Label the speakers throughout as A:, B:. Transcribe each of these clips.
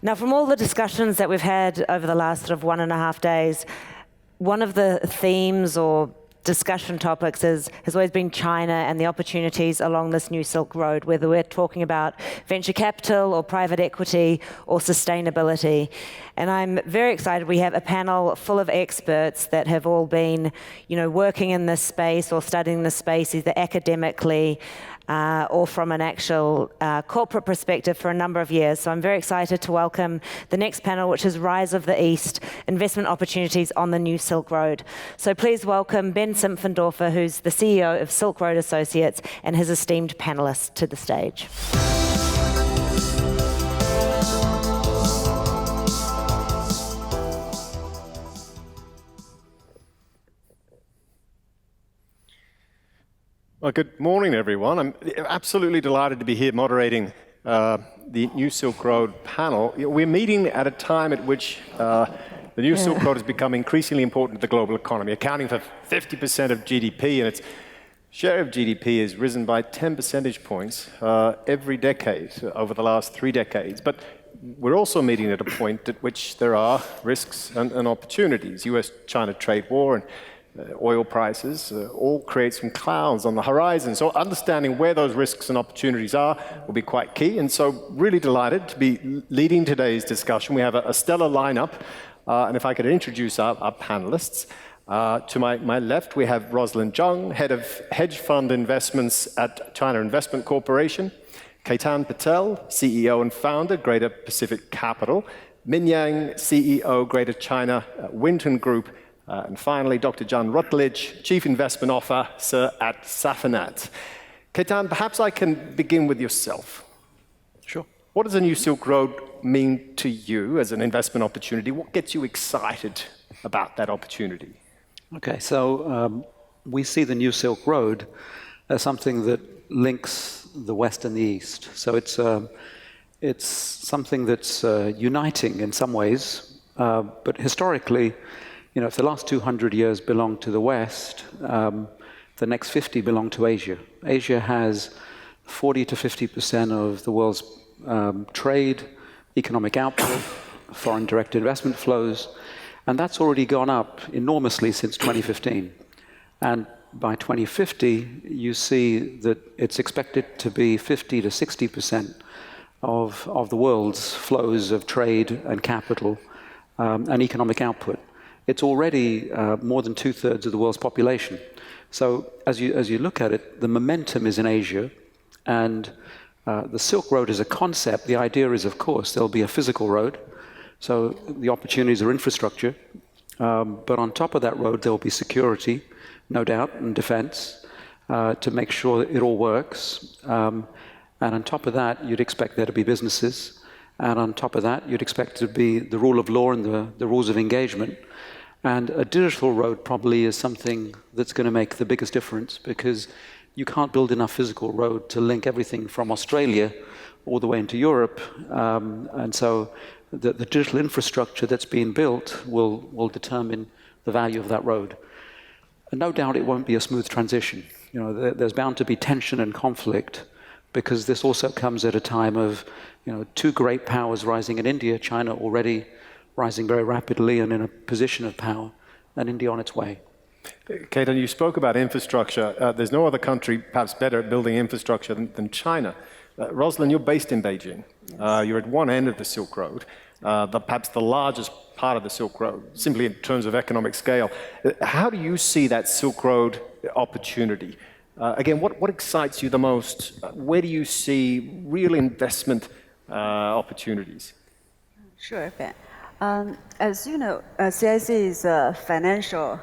A: Now, from all the discussions that we've had over the last sort of 1.5 days, one of the themes or discussion topics has always been China and the opportunities along this new Silk Road, whether we're talking about venture capital or private equity or sustainability. And I'm very excited. We have a panel full of experts that have all been, working in this space or studying this space either academically or from an actual corporate perspective for a number of years. So I'm very excited to welcome the next panel, which is Rise of the East, Investment Opportunities on the New Silk Road. So please welcome Ben Simpfendorfer, who's the CEO of Silk Road Associates, and his esteemed panelists to the stage.
B: Well, good morning, everyone. I'm absolutely delighted to be here moderating the New Silk Road panel. We're meeting at a time at which the New Silk Road has become increasingly important to the global economy, accounting for 50% of GDP, and its share of GDP has risen by 10 percentage points every decade over the last 3 decades. But we're also meeting at a point at which there are risks and opportunities. US-China trade war and oil prices all create some clouds on the horizon. So understanding where those risks and opportunities are will be quite key. And so really delighted to be leading today's discussion. We have a stellar lineup. And if I could introduce our panelists. To my left, we have Roslyn Zhang, head of hedge fund investments at China Investment Corporation. Ketan Patel, CEO and founder, Greater Pacific Capital. Min Yang, CEO, Greater China Winton Group. And finally, Dr. Zhang Rutledge, Chief Investment Officer at Safanad. Ketan, perhaps I can begin with yourself.
C: Sure.
B: What does the New Silk Road mean to you as an investment opportunity? What gets you excited about that opportunity?
C: Okay, so we see the New Silk Road as something that links the West and the East. So it's something that's uniting in some ways, but historically, if the last 200 years belong to the West, the next 50 belong to Asia. Asia has 40 to 50% of the world's trade, economic output, foreign direct investment flows, and that's already gone up enormously since 2015. And by 2050, you see that it's expected to be 50 to 60% of the world's flows of trade and capital and economic output. It's already more than 2/3 of the world's population. So as you look at it, the momentum is in Asia, and the Silk Road is a concept. The idea is, of course, there'll be a physical road, so the opportunities are infrastructure, but on top of that road, there will be security, no doubt, and defense to make sure that it all works. And on top of that, you'd expect there to be businesses, and on top of that, you'd expect to be the rule of law and the rules of engagement. And a digital road probably is something that's going to make the biggest difference, because you can't build enough physical road to link everything from Australia all the way into Europe. And so the digital infrastructure that's being built will determine the value of that road. And no doubt it won't be a smooth transition. There's bound to be tension and conflict, because this also comes at a time of 2 great powers rising in India, China already rising very rapidly and in a position of power, and India on its way.
B: Ketan, you spoke about infrastructure. There's no other country perhaps better at building infrastructure than China. Roslyn, you're based in Beijing. You're at one end of the Silk Road, perhaps the largest part of the Silk Road, simply in terms of economic scale. How do you see that Silk Road opportunity? Again, what excites you the most? Where do you see real investment opportunities?
D: Sure, Ben. As you know, CIC is a financial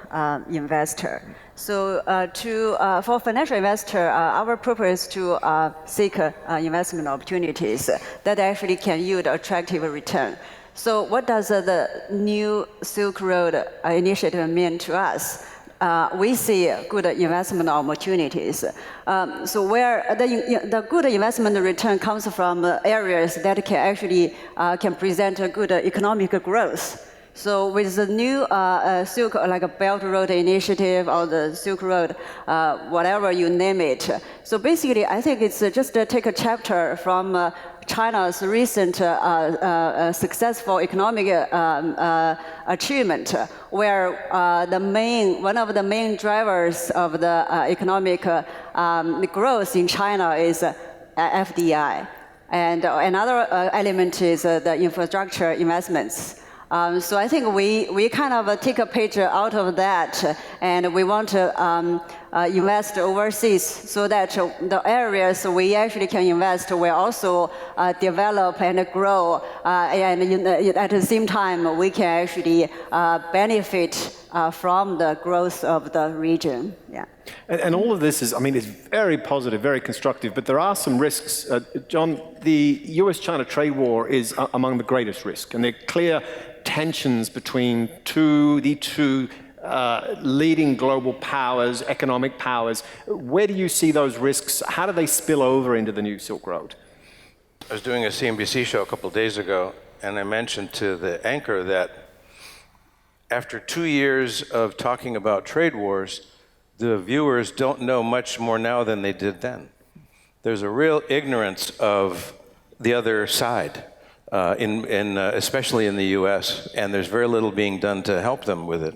D: investor. So for financial investor, our purpose is to seek investment opportunities that actually can yield attractive return. So what does the New Silk Road initiative mean to us? We see good investment opportunities. So where the good investment return comes from areas that can actually can present a good economic growth. So with the new Silk, like a Belt Road Initiative or the Silk Road, whatever you name it. So basically, I think it's just take a chapter from China's recent successful economic achievement, where one of the main drivers of the economic growth in China is FDI. And another element is the infrastructure investments. So I think we kind of take a page out of that, and we want to invest overseas so that the areas we actually can invest will also develop and grow, and at the same time we can actually benefit from the growth of the region. Yeah.
B: And all of this is, I mean, it's very positive, very constructive, but there are some risks. John, the US-China trade war is among the greatest risks, and there are clear tensions between the two leading global powers, economic powers. Where do you see those risks? How do they spill over into the new Silk Road?
E: I was doing a CNBC show a couple of days ago, and I mentioned to the anchor that after 2 years of talking about trade wars, the viewers don't know much more now than they did then. There's a real ignorance of the other side, especially in the US, and there's very little being done to help them with it.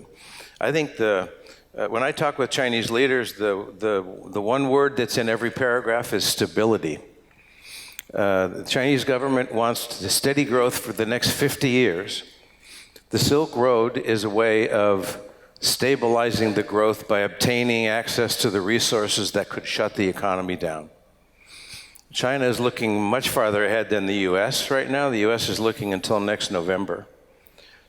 E: I think when I talk with Chinese leaders, the one word that's in every paragraph is stability. The Chinese government wants steady growth for the next 50 years. The Silk Road is a way of stabilizing the growth by obtaining access to the resources that could shut the economy down. China is looking much farther ahead than the US right now. The US is looking until next November.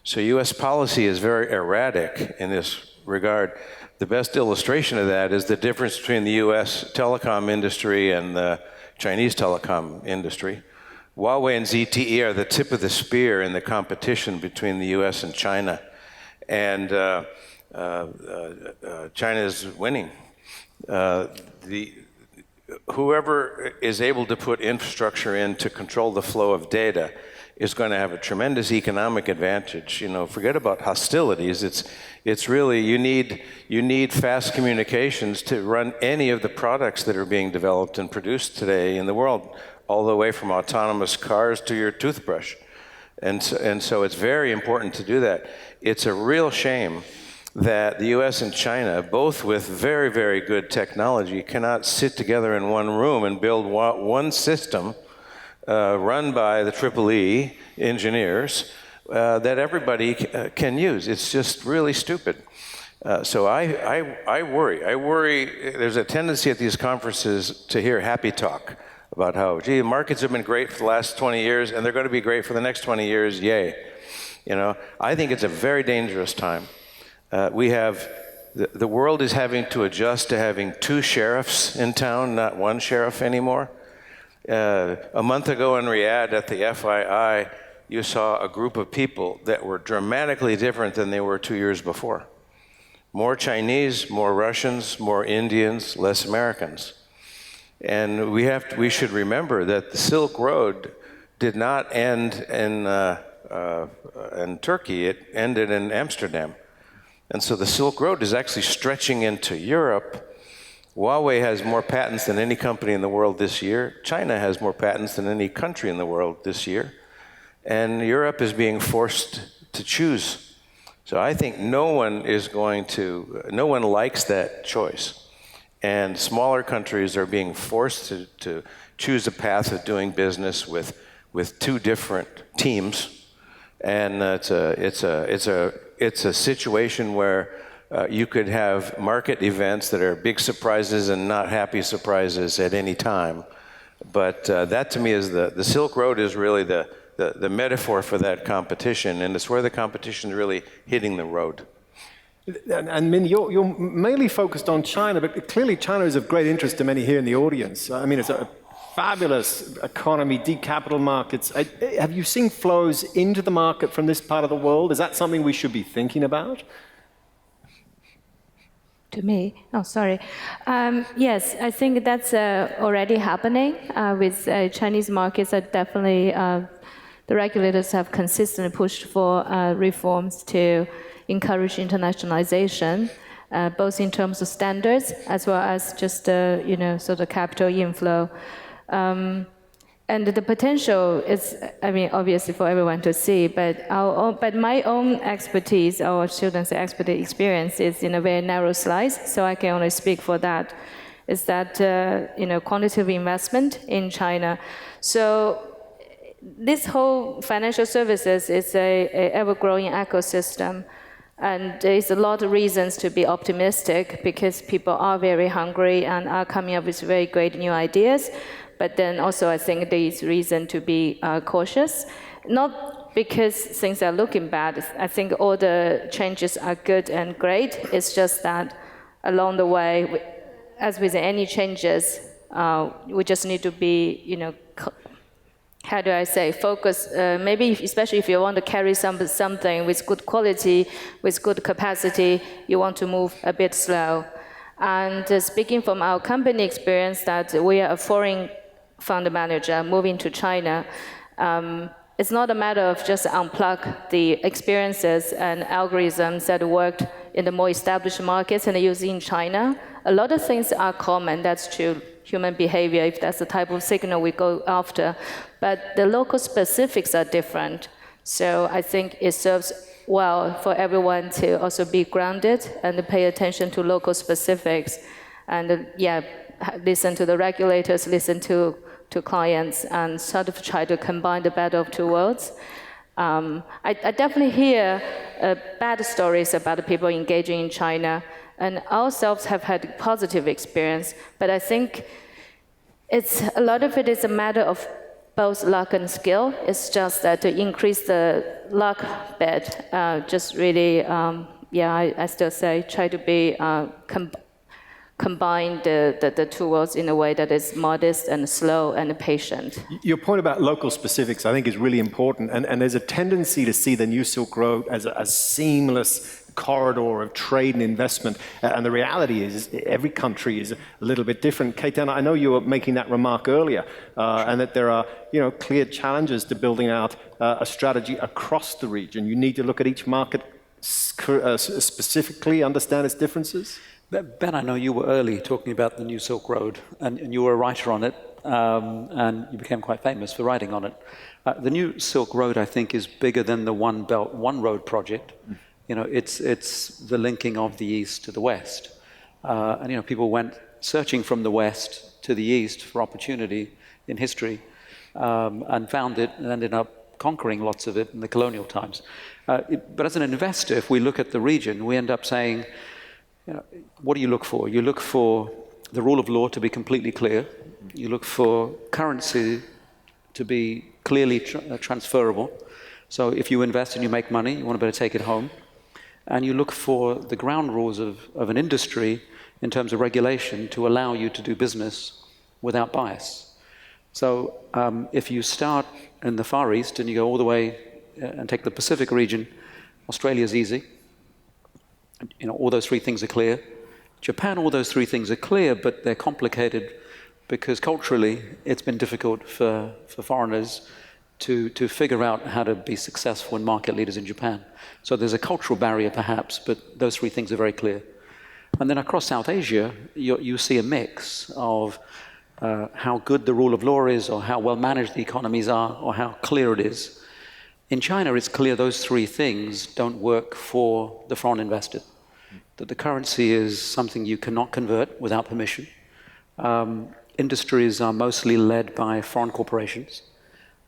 E: So US policy is very erratic in this regard. The best illustration of that is the difference between the US telecom industry and the Chinese telecom industry. Huawei and ZTE are the tip of the spear in the competition between the US and China. And China is winning. Whoever is able to put infrastructure in to control the flow of data is going to have a tremendous economic advantage. You know, forget about hostilities. It's really, you need fast communications to run any of the products that are being developed and produced today in the world, all the way from autonomous cars to your toothbrush. And so it's very important to do that. It's a real shame that the US and China, both with very, very good technology, cannot sit together in one room and build one system run by the EEE engineers that everybody can use. It's just really stupid. So I worry. There's a tendency at these conferences to hear happy talk about how, gee, the markets have been great for the last 20 years, and they're going to be great for the next 20 years, yay. You know, I think it's a very dangerous time. The world is having to adjust to having 2 sheriffs in town, not 1 sheriff anymore. A month ago in Riyadh at the FII, you saw a group of people that were dramatically different than they were 2 years before. More Chinese, more Russians, more Indians, less Americans. And we should remember that the Silk Road did not end in Turkey, it ended in Amsterdam. And so the Silk Road is actually stretching into Europe. Huawei has more patents than any company in the world this year. China has more patents than any country in the world this year. And Europe is being forced to choose. So I think no one likes that choice. And smaller countries are being forced to choose a path of doing business with 2 different teams. And it's a situation where you could have market events that are big surprises and not happy surprises at any time. But that to me is the Silk Road is really the metaphor for that competition, and it's where the competition is really hitting the road.
B: And Min, you're mainly focused on China, but clearly China is of great interest to many here in the audience. I mean, it's a fabulous economy, deep capital markets. Have you seen flows into the market from this part of the world? Is that something we should be thinking about?
F: To me? Oh, sorry. Yes, I think that's already happening with Chinese markets. Are definitely, the regulators have consistently pushed for reforms to encourage internationalization, both in terms of standards as well as just sort of capital inflow. And the potential is, I mean, obviously for everyone to see, but my own expertise, or students' expertise experience is in a very narrow slice, so I can only speak for that, is that, quantitative investment in China. So this whole financial services is a ever-growing ecosystem, and there is a lot of reasons to be optimistic because people are very hungry and are coming up with very great new ideas. But then also I think there is reason to be cautious, not because things are looking bad. I think all the changes are good and great. It's just that along the way, as with any changes, we just need to be, how do I say, focus, maybe especially if you want to carry something with good quality, with good capacity, you want to move a bit slow. And speaking from our company experience that we are a foreign fund manager moving to China, it's not a matter of just unplug the experiences and algorithms that worked in the more established markets and used in China. A lot of things are common, that's true, human behavior, if that's the type of signal we go after. But the local specifics are different. So I think it serves well for everyone to also be grounded and to pay attention to local specifics. And listen to the regulators, listen to clients, and sort of try to combine the better of two worlds. I definitely hear bad stories about the people engaging in China, and ourselves have had positive experience, but I think a lot of it is a matter of both luck and skill. It's just that to increase the luck bet, just really, I still say try to be combine the two worlds in a way that is modest and slow and patient.
B: Your point about local specifics, I think, is really important. And there's a tendency to see the New Silk Road as a seamless corridor of trade and investment. And the reality is every country is a little bit different. Ketan, I know you were making that remark earlier, and that there are clear challenges to building out a strategy across the region. You need to look at each market specifically, understand its differences.
C: Ben, I know you were early talking about the New Silk Road, and you were a writer on it, and you became quite famous for writing on it. The New Silk Road, I think, is bigger than the One Belt, One Road project. It's the linking of the East to the West. And people went searching from the West to the East for opportunity in history, and found it and ended up conquering lots of it in the colonial times. But as an investor, if we look at the region, we end up saying, what do you look for? You look for the rule of law to be completely clear. You look for currency to be clearly transferable. So if you invest and you make money, you want to be able to take it home. And you look for the ground rules of an industry in terms of regulation to allow you to do business without bias. So if you start in the Far East and you go all the way and take the Pacific region, Australia's easy. All those three things are clear. Japan, all those three things are clear, but they're complicated because culturally it's been difficult for foreigners to figure out how to be successful and market leaders in Japan. So there's a cultural barrier perhaps, but those three things are very clear. And then across South Asia, you see a mix of how good the rule of law is, or how well managed the economies are, or how clear it is. In China, it's clear those three things don't work for the foreign investor. That the currency is something you cannot convert without permission. Industries are mostly led by foreign corporations,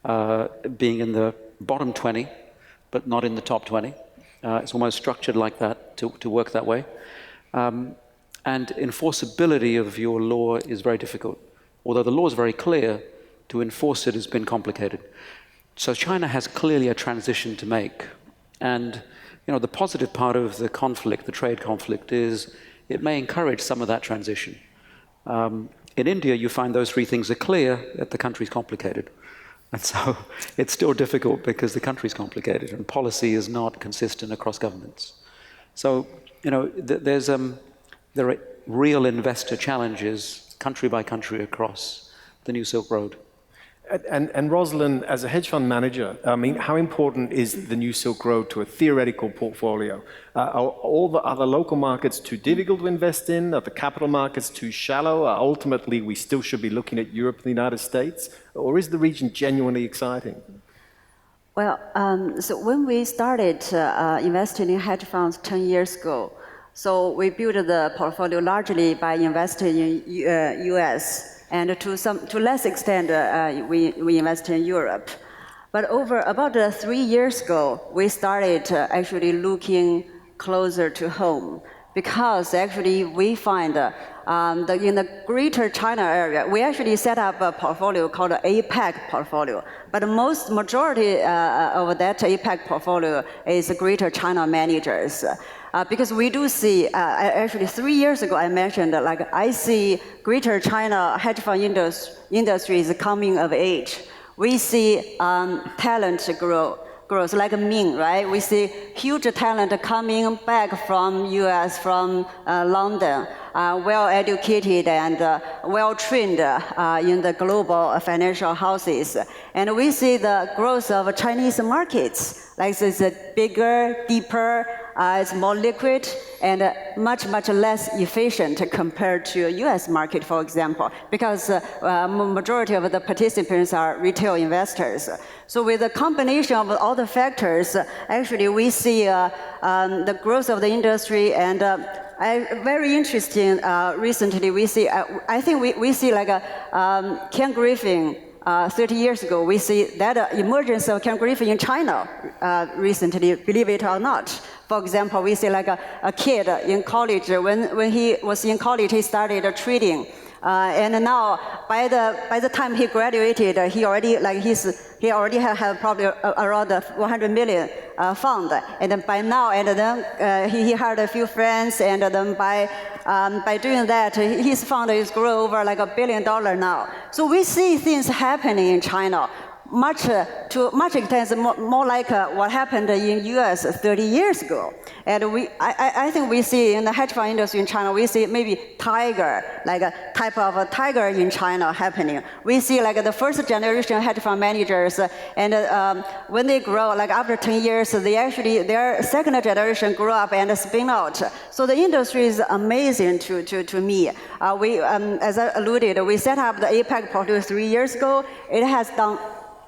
C: being in the bottom 20, but not in the top 20. It's almost structured like that to work that way. And enforceability of your law is very difficult. Although the law is very clear, to enforce it has been complicated. So China has clearly a transition to make. And the positive part of the conflict, the trade conflict, is it may encourage some of that transition. In India, you find those three things are clear, that the country's complicated. And so it's still difficult because the country's complicated and policy is not consistent across governments. So, there are real investor challenges country by country across the New Silk Road.
B: And Roslyn, as a hedge fund manager, I mean, how important is the new Silk Road to a theoretical portfolio? Are all the other local markets too difficult to invest in? Are the capital markets too shallow? Ultimately, we still should be looking at Europe and the United States? Or is the region genuinely exciting?
D: Well, so when we started investing in hedge funds 10 years ago, so we built the portfolio largely by investing in US, and to less extent, we invest in Europe. But over about 3 years ago, we started actually looking closer to home, because actually we find in the greater China area, we actually set up a portfolio called the APAC portfolio. But the majority of that APAC portfolio is greater China managers. Because we do see, actually 3 years ago I mentioned, like I see greater China hedge fund industry is coming of age. We see talent growth like Ming, right? We see huge talent coming back from US, from London, well-educated and well-trained in the global financial houses. And we see the growth of Chinese markets, like it's bigger, deeper, it's more liquid, and much, much less efficient compared to US market, for example, because majority of the participants are retail investors. So with the combination of all the factors, actually we see the growth of the industry, and very interesting, recently we see, I think we see like Ken Griffin 30 years ago, we see that emergence of Ken Griffin in China recently, believe it or not. For example, we see like a kid in college, when he was in college, he started trading. And now, by the time he graduated, he already have probably around 100 million fund. And then by now, and then he had a few friends, and then by doing that, his fund is grow over like $1 billion now. So we see things happening in China. To much extent, more like what happened in US 30 years ago. And I think we see in the hedge fund industry in China, we see maybe tiger, like a type of a tiger in China happening. We see like the first generation hedge fund managers, and when they grow, like after 10 years, their second generation grow up and spin out. So the industry is amazing to me. As I alluded, we set up the APAC portfolio 3 years ago. It has done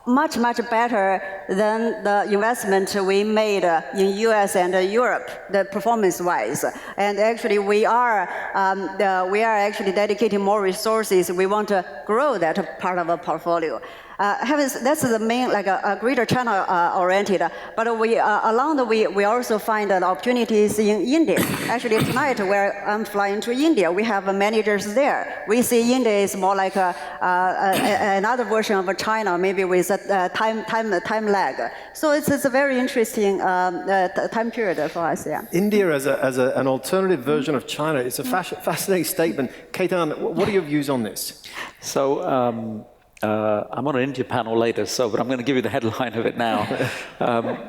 D: much, much better than the investment we made in US and Europe, the performance-wise. And actually, we are actually dedicating more resources. We want to grow that part of our portfolio. That's the main, like a greater China oriented. But along the way, we also find opportunities in India. Actually, tonight I'm flying to India. We have managers there. We see India is more like another version of China, maybe with a time lag. So it's a very interesting time period for us. Yeah.
B: India as an alternative version of China. It's a fascinating statement. Ketan, what are your views on this?
C: So. I'm on an India panel later, but I'm going to give you the headline of it now.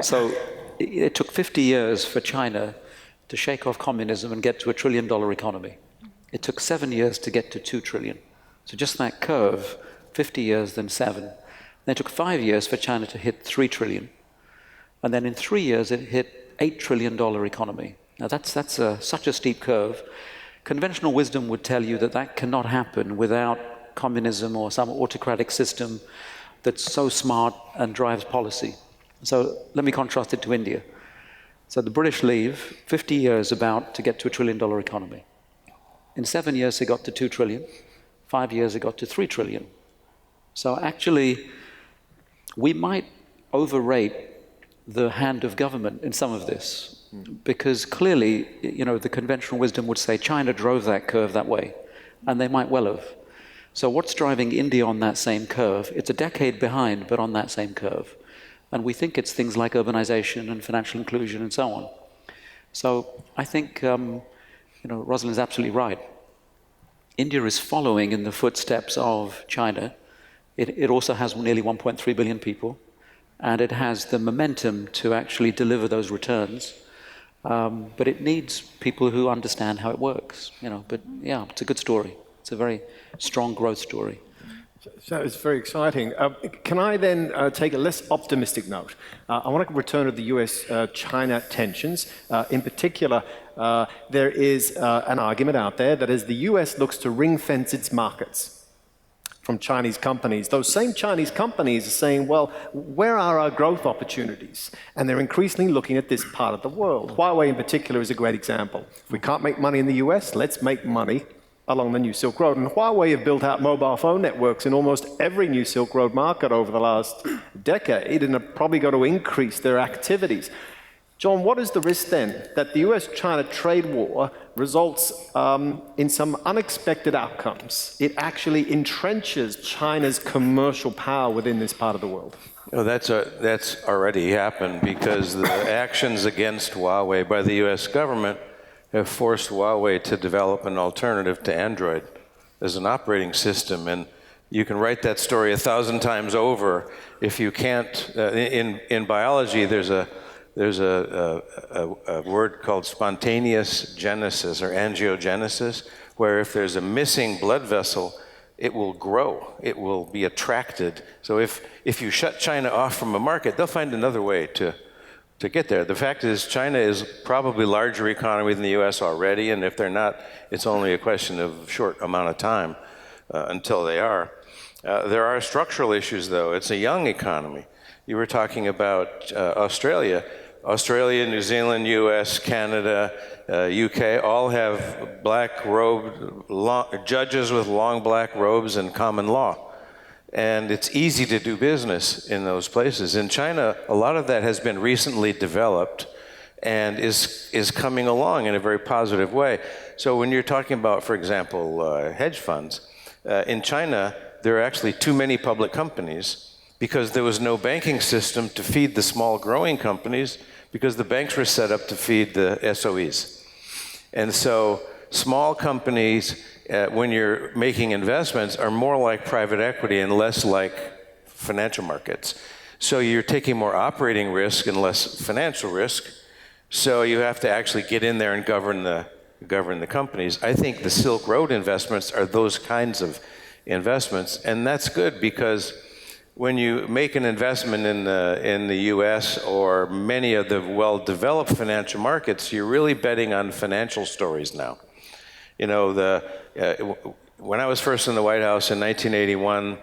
C: So it took 50 years for China to shake off communism and get to $1 trillion economy. It took 7 years to get to 2 trillion. So just that curve, 50 years, then 7. Then it took 5 years for China to hit 3 trillion. And then in 3 years, it hit $8 trillion economy. Now that's such a steep curve. Conventional wisdom would tell you that cannot happen without communism or some autocratic system that's so smart and drives policy. So let me contrast it to India. So the British leave, 50 years about to get to $1 trillion economy. In 7 years, they got to 2 trillion. 5 years, they got to 3 trillion. So actually, we might overrate the hand of government in some of this, because clearly, the conventional wisdom would say China drove that curve that way, and they might well have. So what's driving India on that same curve? It's a decade behind, but on that same curve. And we think it's things like urbanization and financial inclusion and so on. So I think, Roslyn is absolutely right. India is following in the footsteps of China. It also has nearly 1.3 billion people, and it has the momentum to actually deliver those returns. But it needs people who understand how it works. But yeah, it's a good story. It's a very strong growth story.
B: So it's very exciting. Can I then take a less optimistic note? I want to return to the US-China tensions. In particular, there is an argument out there that as the US looks to ring-fence its markets from Chinese companies, those same Chinese companies are saying, well, where are our growth opportunities? And they're increasingly looking at this part of the world. Huawei in particular is a great example. If we can't make money in the US, let's make money along the New Silk Road. And Huawei have built out mobile phone networks in almost every New Silk Road market over the last decade, and are probably going to increase their activities. John, what is the risk then that the US-China trade war results in some unexpected outcomes? It actually entrenches China's commercial power within this part of the world.
E: No, that's already happened because the actions against Huawei by the US government have forced Huawei to develop an alternative to Android as an operating system. And you can write that story 1,000 times over if you can't. In biology, there's a word called spontaneous genesis or angiogenesis, where if there's a missing blood vessel, it will grow, it will be attracted. So if you shut China off from a market, they'll find another way to get there. The fact is, China is probably a larger economy than the US already, and if they're not, it's only a question of short amount of time until they are. There are structural issues, though. It's a young economy. You were talking about Australia. Australia, New Zealand, US, Canada, UK all have black-robed judges with long black robes and common law. And it's easy to do business in those places. In China, a lot of that has been recently developed and is coming along in a very positive way. So when you're talking about, for example, hedge funds, in China, there are actually too many public companies because there was no banking system to feed the small growing companies because the banks were set up to feed the SOEs. And so small companies, when you're making investments, are more like private equity and less like financial markets. So you're taking more operating risk and less financial risk. So you have to actually get in there and govern the companies. I think the Silk Road investments are those kinds of investments, and that's good because when you make an investment in the US or many of the well-developed financial markets, you're really betting on financial stories now. You know, when I was first in the White House in 1981,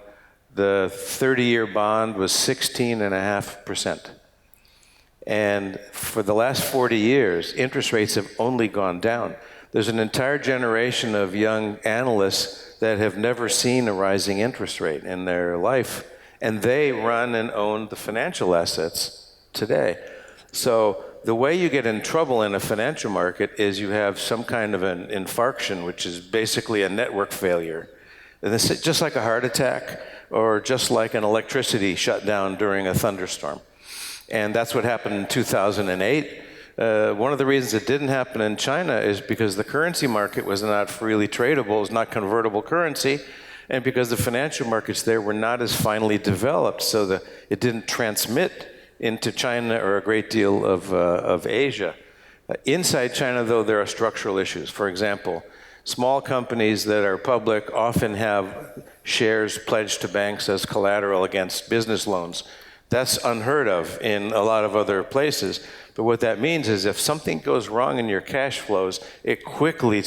E: the 30-year bond was 16.5%. And for the last 40 years, interest rates have only gone down. There's an entire generation of young analysts that have never seen a rising interest rate in their life, and they run and own the financial assets today. So the way you get in trouble in a financial market is you have some kind of an infarction, which is basically a network failure. And this is just like a heart attack or just like an electricity shutdown during a thunderstorm. And that's what happened in 2008. One of the reasons it didn't happen in China is because the currency market was not freely tradable, it was not convertible currency, and because the financial markets there were not as finely developed, so that it didn't transmit into China or a great deal of Asia. Inside China, though, there are structural issues. For example, small companies that are public often have shares pledged to banks as collateral against business loans. That's unheard of in a lot of other places. But what that means is if something goes wrong in your cash flows, it quickly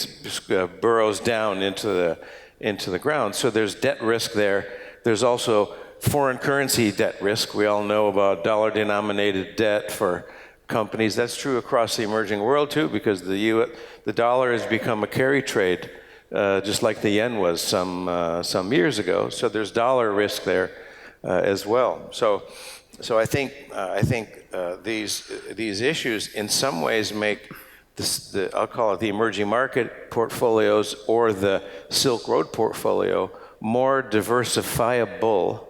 E: burrows down into the ground. So there's debt risk there. There's also foreign currency debt risk. We all know about dollar-denominated debt for companies. That's true across the emerging world too, because the dollar has become a carry trade, just like the yen was some years ago. So there's dollar risk there as well. So I think these issues in some ways make I'll call it the emerging market portfolios or the Silk Road portfolio more diversifiable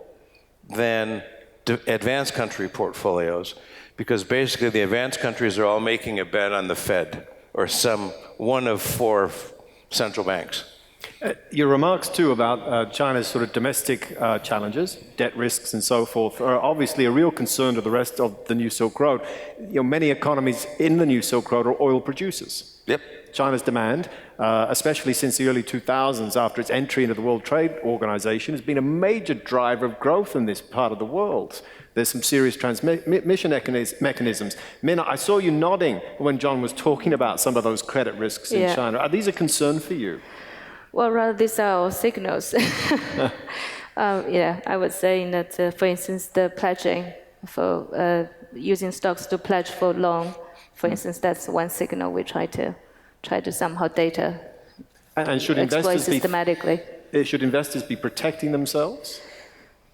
E: than advanced country portfolios, because basically the advanced countries are all making a bet on the Fed or one of four central banks.
B: Your remarks, too, about China's sort of domestic challenges, debt risks and so forth, are obviously a real concern to the rest of the New Silk Road. You know, many economies in the New Silk Road are oil producers.
E: Yep.
B: China's demand, especially since the early 2000s after its entry into the World Trade Organization, has been a major driver of growth in this part of the world. There's some serious transmission mechanisms. Min, I saw you nodding when John was talking about some of those credit risks in China. Are these a concern for you?
F: Well, rather, these are all signals. I was saying that, for instance, the pledging for using stocks to pledge for loan, for instance, that's one signal we try to somehow data
B: and should
F: exploit
B: investors
F: systematically.
B: Should investors be protecting themselves?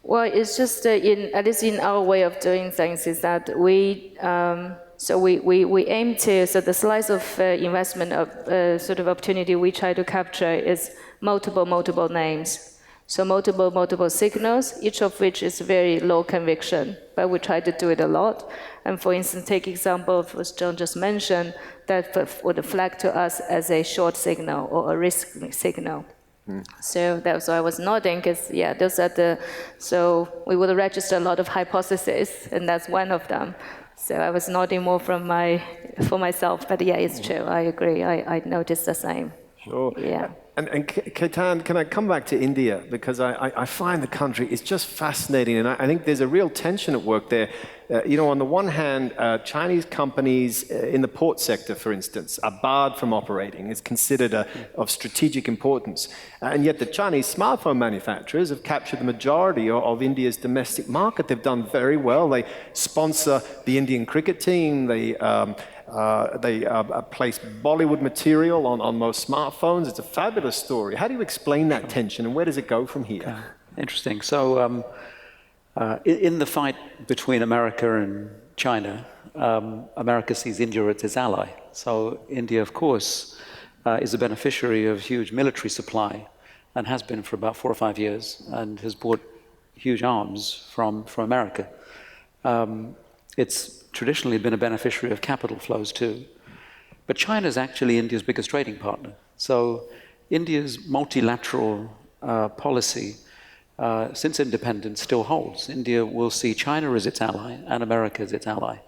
F: Well, it's just at least in our way of doing things is that we aim to, so the slice of investment of sort of opportunity we try to capture is multiple names. So multiple signals, each of which is very low conviction, but we try to do it a lot. And for instance, take example of what Zhang just mentioned, that would flag to us as a short signal or a risk signal. So that's why I was nodding, because those are so we would register a lot of hypotheses, and that's one of them. So I was nodding more for myself, but it's true, I agree, I noticed the same.
B: Sure.
F: Yeah.
B: And Ketan, can I come back to India? Because I find the country is just fascinating, and I think there's a real tension at work there. On the one hand, Chinese companies in the port sector, for instance, are barred from operating. It's considered of strategic importance. And yet the Chinese smartphone manufacturers have captured the majority of India's domestic market. They've done very well. They sponsor the Indian cricket team. They place Bollywood material on most smartphones. It's a fabulous story. How do you explain that tension, and where does it go from here?
C: Interesting. So in the fight between America and China, America sees India as its ally. So India, of course, is a beneficiary of huge military supply and has been for about 4 or 5 years, and has bought huge arms from America. It's traditionally been a beneficiary of capital flows too. But China is actually India's biggest trading partner. So India's multilateral policy since independence still holds. India will see China as its ally and America as its ally.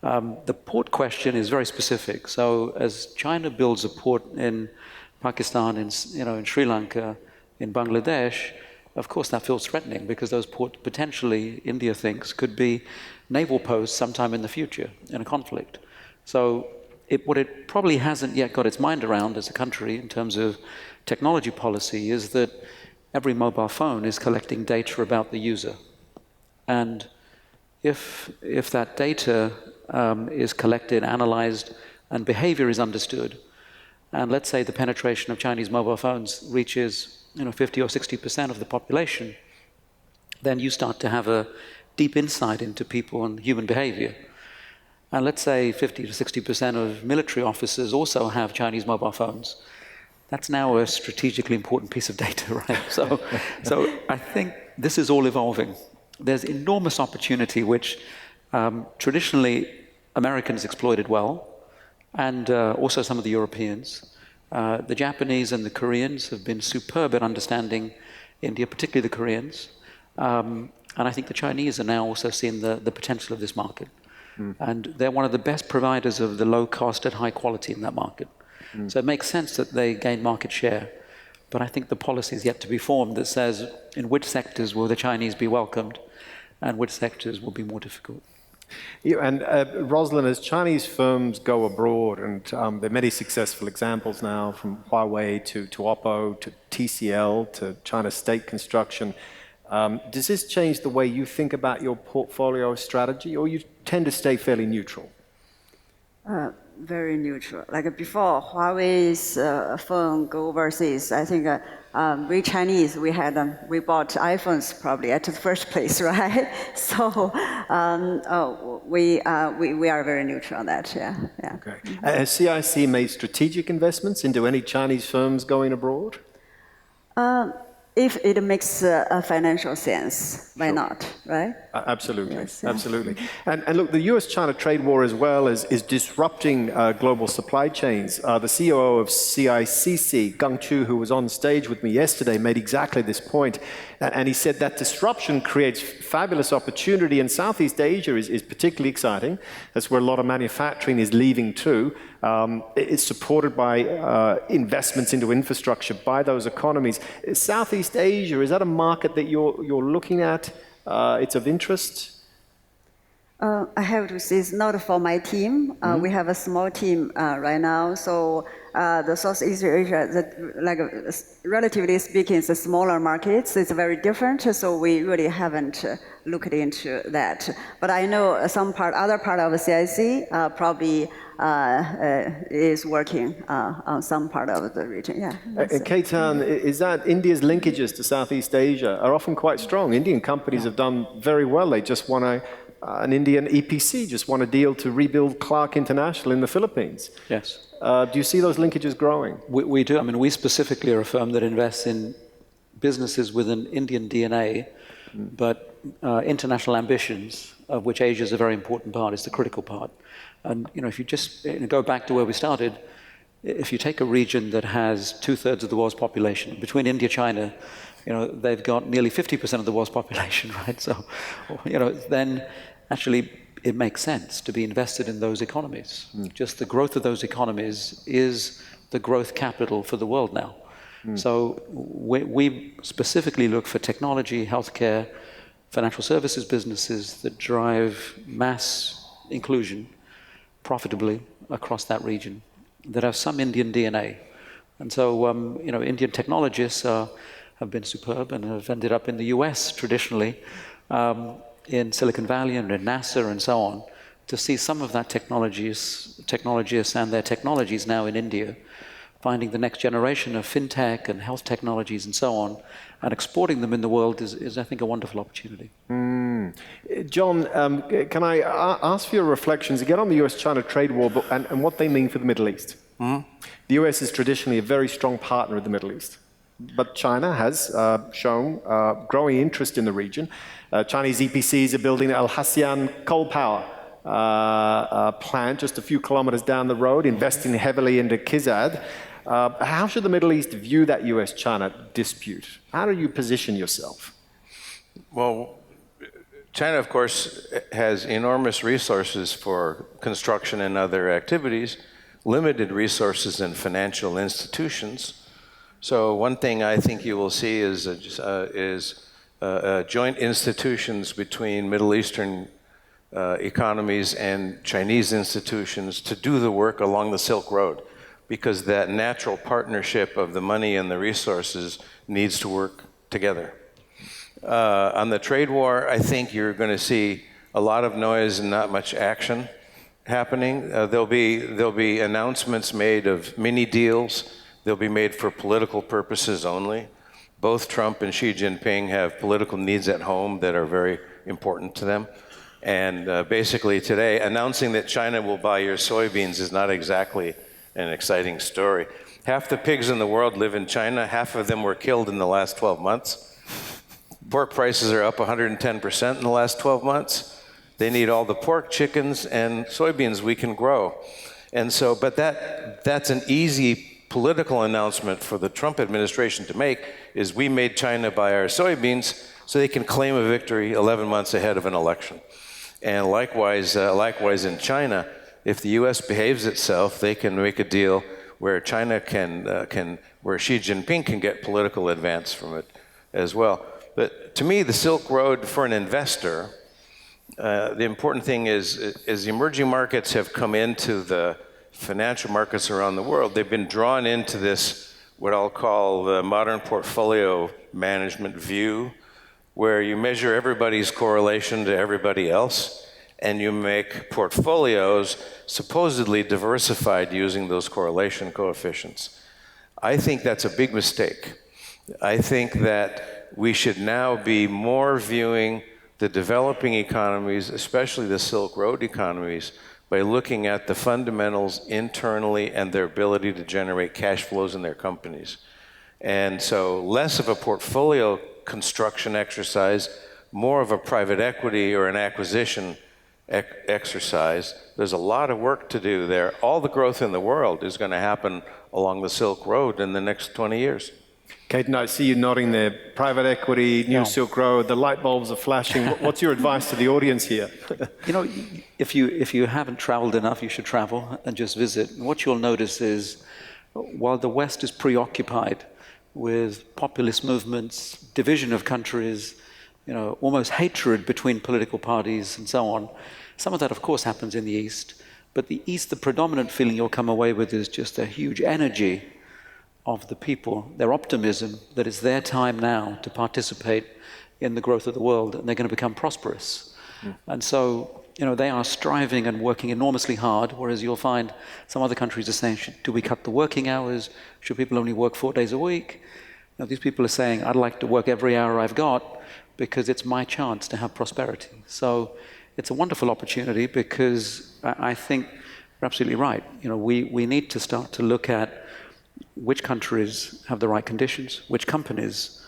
C: The port question is very specific. So as China builds a port in Pakistan, in Sri Lanka, in Bangladesh, of course that feels threatening, because those ports potentially, India thinks, could be naval posts sometime in the future in a conflict. So what it probably hasn't yet got its mind around as a country in terms of technology policy is that every mobile phone is collecting data about the user. And if that data is collected, analyzed, and behavior is understood, and let's say the penetration of Chinese mobile phones reaches 50 or 60% of the population, then you start to have a deep insight into people and human behavior. And let's say 50 to 60% of military officers also have Chinese mobile phones. That's now a strategically important piece of data, right? So I think this is all evolving. There's enormous opportunity which traditionally Americans exploited well, and also some of the Europeans. The Japanese and the Koreans have been superb at understanding India, particularly the Koreans. And I think the Chinese are now also seeing the potential of this market. And they're one of the best providers of the low cost at high quality in that market. So it makes sense that they gain market share. But I think the policy is yet to be formed that says in which sectors will the Chinese be welcomed and which sectors will be more difficult.
B: And Roslyn, as Chinese firms go abroad, and there are many successful examples now, from Huawei to Oppo to TCL to China State Construction, does this change the way you think about your portfolio strategy, or you tend to stay fairly neutral?
D: Very neutral. Like before Huawei's phone go overseas, I think we Chinese, we bought iPhones probably at the first place, right? So we are very neutral on that, yeah.
B: Okay. Has CIC made strategic investments into any Chinese firms going abroad?
D: If it makes financial sense, why not, right?
B: Absolutely,
D: Yes,
B: absolutely. And look, the US-China trade war as well is disrupting global supply chains. The COO of CICC, Gang Chu, who was on stage with me yesterday, made exactly this point. And he said that disruption creates fabulous opportunity, and Southeast Asia is particularly exciting. That's where a lot of manufacturing is leaving too. It's supported by investments into infrastructure by those economies. Is Southeast Asia, is that a market that you're looking at? It's of interest?
D: I have to say, it's not for my team. We have a small team right now. So the Southeast Asia, relatively speaking, it's a smaller markets. It's very different. So we really haven't looked into that. But I know other part of CIC probably is working on some part of the region. Yeah.
B: Ketan, is that India's linkages to Southeast Asia are often quite strong? Indian companies have done very well. They just want an Indian EPC just won a deal to rebuild Clark International in the Philippines.
C: Yes.
B: Do you see those linkages growing?
C: We do. I mean, we specifically are a firm that invests in businesses with an Indian DNA, but international ambitions, of which Asia is a very important part, is the critical part. And if you just go back to where we started, if you take a region that has 2/3 of the world's population, between India, China, they've got nearly 50% of the world's population, right? So, then actually it makes sense to be invested in those economies. Just the growth of those economies is the growth capital for the world now. So we specifically look for technology, healthcare, financial services businesses that drive mass inclusion profitably across that region, that have some Indian DNA. And so, Indian technologists have been superb and have ended up in the US traditionally, in Silicon Valley and in NASA and so on, to see some of that technologists and their technologies now in India, finding the next generation of fintech and health technologies and so on, and exporting them in the world is I think, a wonderful opportunity.
B: John, can I ask for your reflections again on the US-China trade war and what they mean for the Middle East? The US is traditionally a very strong partner of the Middle East. But China has shown growing interest in the region. Chinese EPCs are building Al Hassian coal power plant just a few kilometers down the road, investing heavily into Kizad. How should the Middle East view that US-China dispute? How do you position yourself?
E: Well, China, of course, has enormous resources for construction and other activities, limited resources in financial institutions. So one thing I think you will see is joint institutions between Middle Eastern economies and Chinese institutions to do the work along the Silk Road, because that natural partnership of the money and the resources needs to work together. On the trade war, I think you're going to see a lot of noise and not much action happening. There'll be announcements made of mini deals. They'll be made for political purposes only. Both Trump and Xi Jinping have political needs at home that are very important to them. And basically today, announcing that China will buy your soybeans is not exactly an exciting story. Half the pigs in the world live in China. Half of them were killed in the last 12 months. Pork prices are up 110% in the last 12 months. They need all the pork, chickens, and soybeans we can grow. And so, but that's an easy political announcement for the Trump administration to make, is we made China buy our soybeans so they can claim a victory 11 months ahead of an election. And likewise in China, if the U.S. behaves itself, they can make a deal where China where Xi Jinping can get political advance from it as well. But to me, the Silk Road for an investor, the important thing is emerging markets have come into the financial markets around the world. They've been drawn into this, what I'll call the modern portfolio management view, where you measure everybody's correlation to everybody else, and you make portfolios supposedly diversified using those correlation coefficients. I think that's a big mistake. I think that we should now be more viewing the developing economies, especially the Silk Road economies, by looking at the fundamentals internally and their ability to generate cash flows in their companies. And so less of a portfolio construction exercise, more of a private equity or an acquisition exercise. There's a lot of work to do there. All the growth in the world is going to happen along the Silk Road in the next 20 years.
B: Ketan, I see you nodding there. Private equity, New Silk Road, the light bulbs are flashing. What's your advice to the audience here?
C: You know, if you haven't traveled enough, you should travel and just visit. And what you'll notice is, while the West is preoccupied with populist movements, division of countries, you know, almost hatred between political parties and so on, some of that, of course, happens in the East. But the East, the predominant feeling you'll come away with is just a huge energy of the people, their optimism that it's their time now to participate in the growth of the world, and they're going to become prosperous. And so, you know, they are striving and working enormously hard, whereas you'll find some other countries are saying, do we cut the working hours? Should people only work 4 days a week? Now, these people are saying, I'd like to work every hour I've got because it's my chance to have prosperity. So it's a wonderful opportunity because I think you're absolutely right. You know, we need to start to look at which countries have the right conditions, which companies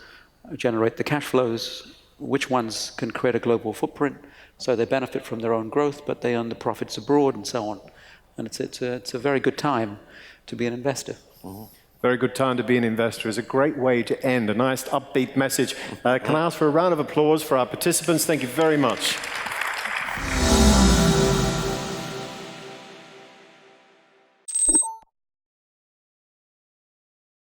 C: generate the cash flows, which ones can create a global footprint so they benefit from their own growth, but they earn the profits abroad and so on. And it's a very good time to be an investor.
B: Very good time to be an investor. Is a great way to end. A nice upbeat message. Can I ask for a round of applause for our participants? Thank you very much.